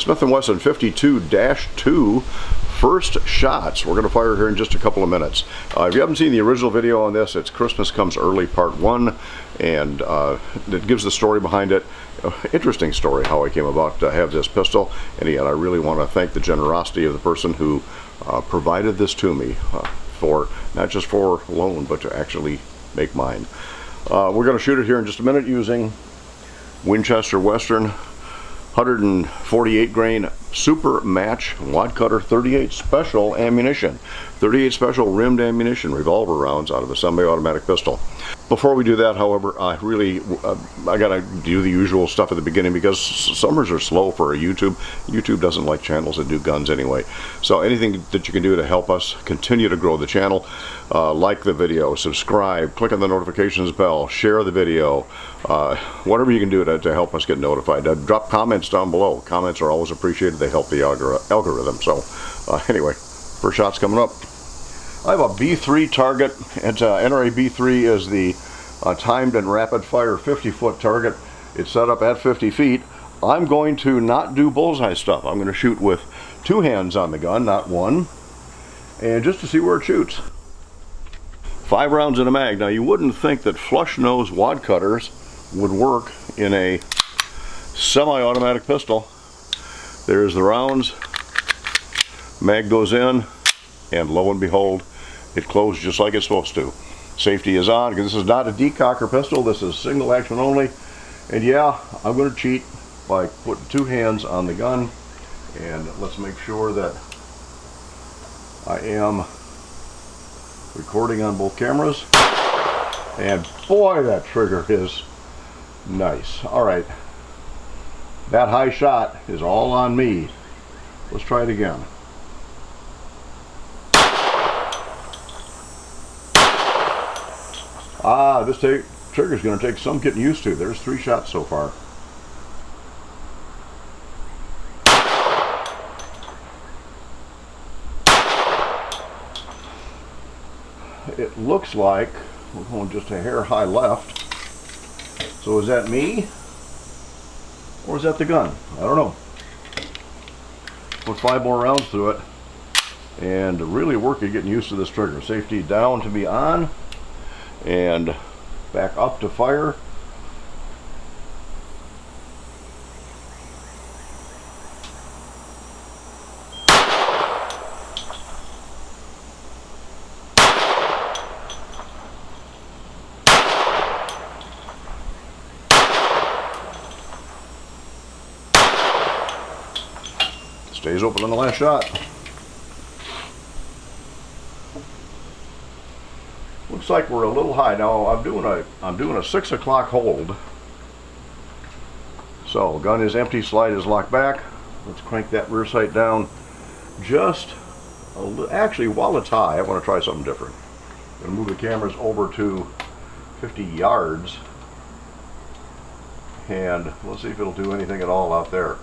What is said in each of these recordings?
Smith & Wesson 52-2 first shots. We're going to fire here in just a couple of minutes. If you haven't seen the original video on this, it's Christmas Comes Early Part 1, and it gives the story behind it. Interesting story how I came about to have this pistol, and yet I really want to thank the generosity of the person who provided this to me, for not just for loan, but to actually make mine. We're going to shoot it here in just a minute using Winchester Western 148 grain super match Wadcutter 38 special ammunition, 38 special rimmed ammunition revolver rounds out of a semi-automatic pistol. Before we do that, however, I gotta do the usual stuff at the beginning because summers are slow for YouTube. YouTube doesn't like channels that do guns anyway. So anything that you can do to help us continue to grow the channel, like the video, subscribe, click on the notifications bell, share the video, whatever you can do to help us get notified. Drop comments down below. Comments are always appreciated. They help the algorithm. So anyway, first shot's coming up. I have a B3 target. It's NRA B3 is the timed and rapid fire 50-foot target. It's set up at 50 feet. I'm going to not do bullseye stuff. I'm going to shoot with two hands on the gun, not one, and just to see where it shoots. 5 rounds in a mag. Now you wouldn't think that flush nose Wadcutters would work in a semi-automatic pistol. There's the rounds. Mag goes in, and lo and behold, it closed just like it's supposed to. Safety is on, because this is not a decocker pistol. This is single action only. And yeah, I'm going to cheat by putting two hands on the gun. And let's make sure that I am recording on both cameras. And boy, that trigger is nice. All right, that high shot is all on me. Let's try it again. This trigger is going to take some getting used to. There's 3 shots so far. It looks like we're going just a hair high left. So is that me? Or is that the gun? I don't know. Put 5 more rounds through it. And really work at getting used to this trigger. Safety down to be on. And back up to fire. Stays open on the last shot. Looks like we're a little high. Now I'm doing a 6 o'clock hold. So gun is empty, slide is locked back. Let's crank that rear sight down just a little. Actually, while it's high, I want to try something different. I'm going to move the cameras over to 50 yards, and let's see if it'll do anything at all out there.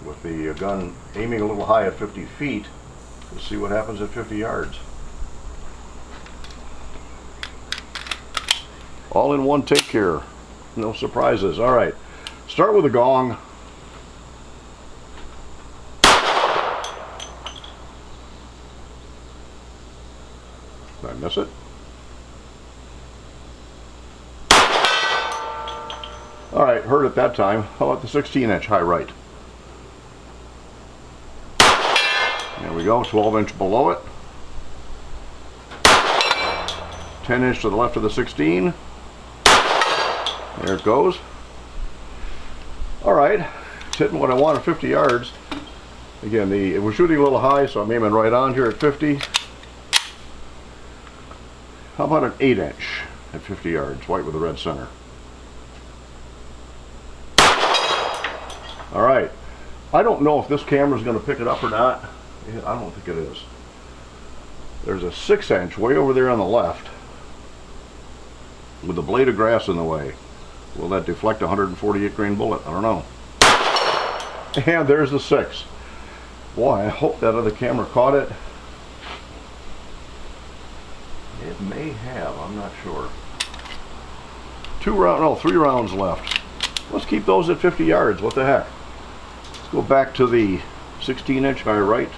With the gun aiming a little high at 50 feet, let's see what happens at 50 yards. All in one take here. No surprises. All right. Start with a gong. Did I miss it? All right. Heard it that time. How about the 16-inch high right? There we go. 12-inch below it. 10-inch to the left of the 16. There it goes. All right, it's hitting what I want at 50 yards. Again, we're shooting a little high, so I'm aiming right on here at 50. How about an 8-inch at 50 yards, white with a red center? All right, I don't know if this camera is going to pick it up or not. I don't think it is. There's a 6-inch way over there on the left with a blade of grass in the way. Will that deflect a 148 grain bullet? I don't know. And there's the 6. Boy, I hope that other camera caught it. It may have, I'm not sure. 3 rounds left. Let's keep those at 50 yards. What the heck? Go back to the 16-inch high right.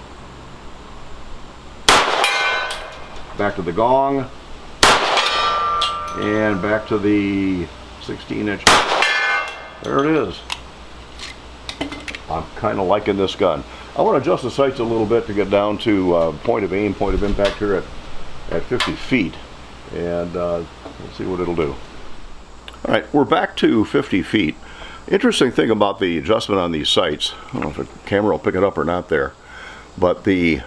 Back to the gong. And back to the 16-inch. There it is. I'm kind of liking this gun. I want to adjust the sights a little bit to get down to point of aim, point of impact here at 50 feet. And let's see what it'll do. All right, we're back to 50 feet. Interesting thing about the adjustment on these sights, I don't know if the camera will pick it up or not there, but the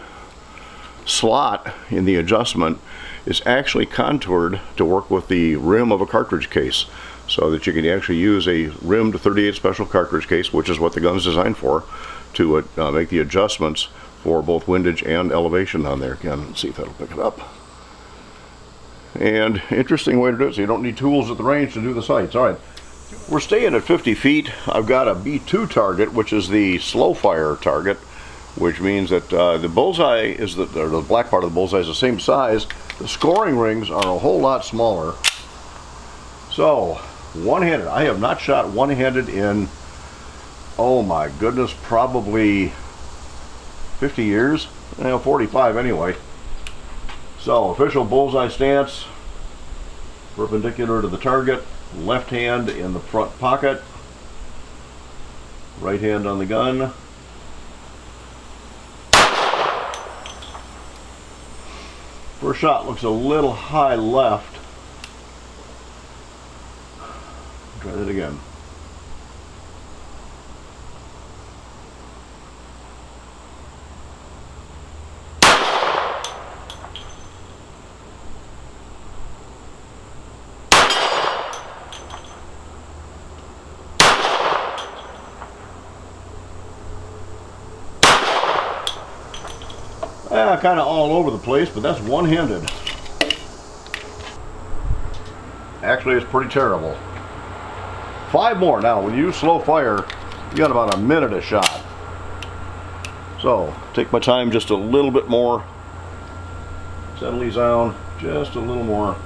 slot in the adjustment is actually contoured to work with the rim of a cartridge case, so that you can actually use a rimmed 38 special cartridge case, which is what the gun's designed for, to make the adjustments for both windage and elevation on there. Again, let's see if that'll pick it up. And interesting way to do it, so you don't need tools at the range to do the sights. All right, we're staying at 50 feet. I've got a B2 target, which is the slow fire target, which means that the bullseye is or the black part of the bullseye is the same size. The scoring rings are a whole lot smaller. So, one-handed. I have not shot one-handed in, oh my goodness, probably 50 years. 45 anyway. So, official bullseye stance, perpendicular to the target, left hand in the front pocket, right hand on the gun. First shot looks a little high left. Try that again. Kind of all over the place, but that's one-handed. Actually, it's pretty terrible. 5 more. Now, when you use slow fire, you got about a minute a shot. So, take my time just a little bit more. Settle these down just a little more.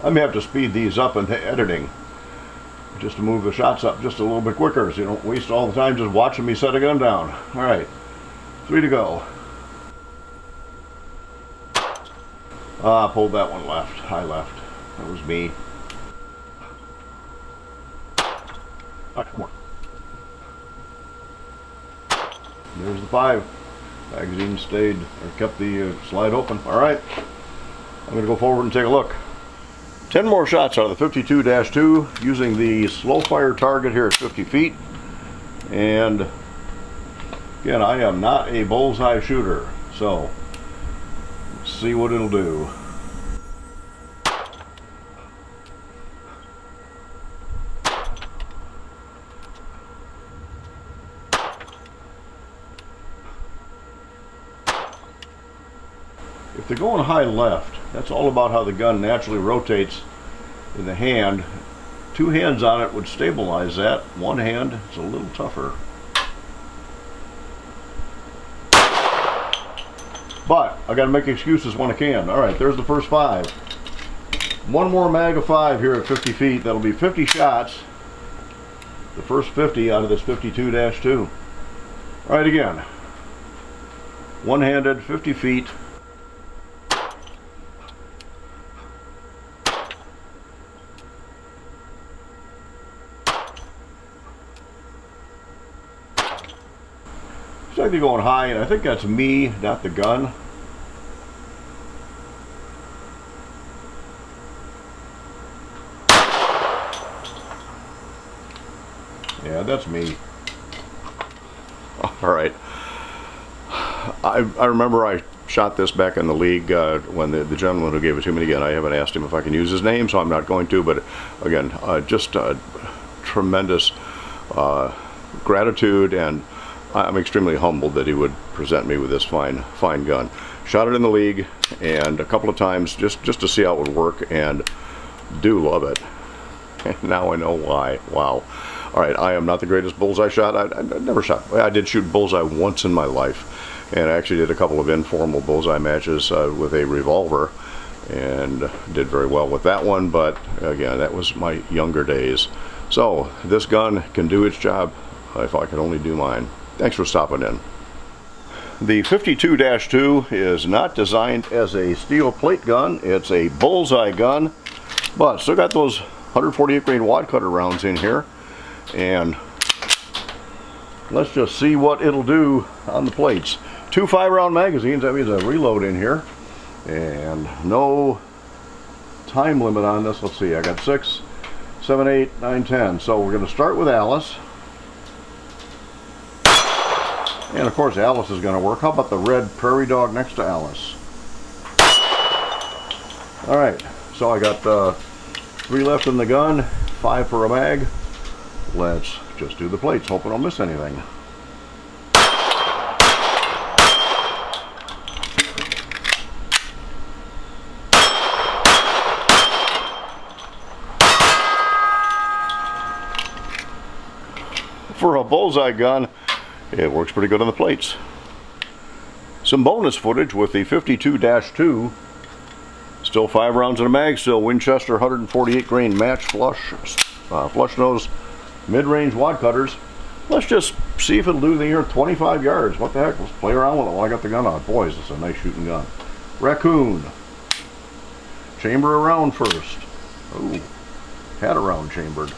I may have to speed these up in the editing just to move the shots up just a little bit quicker so you don't waste all the time just watching me set a gun down. All right, 3 to go. Pulled that one left, high left. That was me. All right, more. There's the 5. Magazine stayed, or kept the slide open. All right, I'm gonna go forward and take a look. 10 more shots out of the 52-2 using the slow fire target here at 50 feet. And again, I am not a bullseye shooter, so let's see what it'll do. If they're going high left, that's all about how the gun naturally rotates in the hand. 2 hands on it would stabilize that. 1 hand, it's a little tougher. But I got to make excuses when I can. All right, there's the first 5. 1 more mag of 5 here at 50 feet. That'll be 50 shots. The first 50 out of this 52-2. All right, again. One-handed, 50 feet. Looks like they're going high, and I think that's me, not the gun. Yeah, that's me. All right. I remember I shot this back in the league when the gentleman who gave it to me, again, I haven't asked him if I can use his name, so I'm not going to, but again, just tremendous gratitude, and I'm extremely humbled that he would present me with this fine gun. Shot it in the league and a couple of times just to see how it would work, and do love it. And now I know why. Wow. All right, I am not the greatest bullseye shot. I never shot. I did shoot bullseye once in my life, and I actually did a couple of informal bullseye matches with a revolver, and did very well with that one. But again, that was my younger days. So this gun can do its job if I could only do mine. Thanks for stopping in. The 52-2 is not designed as a steel plate gun. It's a bullseye gun, but still got those 148 grain Wadcutter rounds in here. And let's just see what it'll do on the plates. 2 5-round magazines, that means a reload in here. And no time limit on this. Let's see, I got 6, 7, 8, 9, 10. So we're going to start with Alice. And of course Alice is going to work. How about the red prairie dog next to Alice? Alright, so I got 3 left in the gun, 5 for a mag. Let's just do the plates, hope I don't miss anything. For a bullseye gun, it works pretty good on the plates. Some bonus footage with the 52-2. Still 5 rounds in a mag, still Winchester 148 grain match flush nose mid-range Wadcutters. Let's just see if it'll do the year 25 yards. What the heck, let's play around with it while I got the gun out. Boys, it's a nice shooting gun. Raccoon. Chamber around first. Oh, had a round chambered.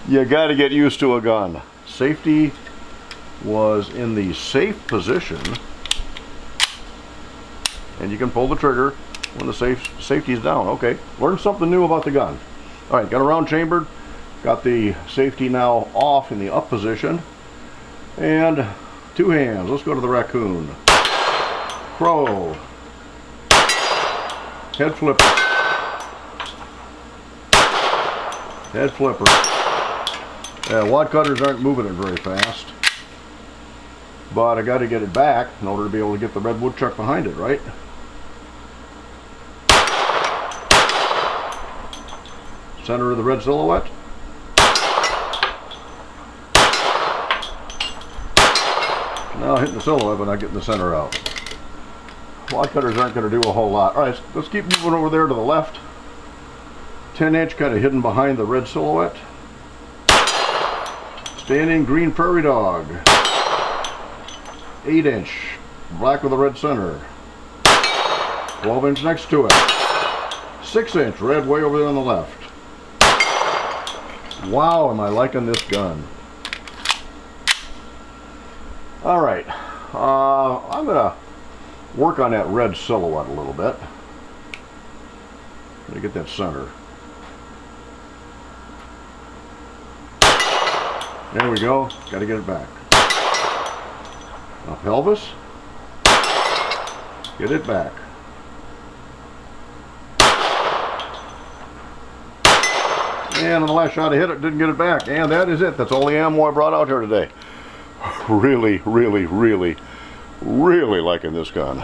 You got to get used to a gun. Safety was in the safe position, and you can pull the trigger when the safety's down. Okay, learn something new about the gun. All right, got a round chambered, got the safety now off in the up position, and 2 hands. Let's go to the raccoon. Crow. Head flipper. Head flipper. Yeah, Wadcutters aren't moving it very fast, but I got to get it back in order to be able to get the red woodchuck behind it, right? Center of the red silhouette. Now hitting the silhouette, but not getting the center out. Wadcutters aren't going to do a whole lot. All right, let's keep moving over there to the left. 10-inch kind of hidden behind the red silhouette. Standing green prairie dog. 8-inch black with a red center. 12-inch next to it. 6-inch red way over there on the left. Wow, am I liking this gun. Alright, I'm going to work on that red silhouette a little bit. Let me get that center. There we go. Got to get it back. Now pelvis. Get it back. And on the last shot I hit it, didn't get it back. And that is it. That's all the ammo I brought out here today. Really, really, really, really liking this gun.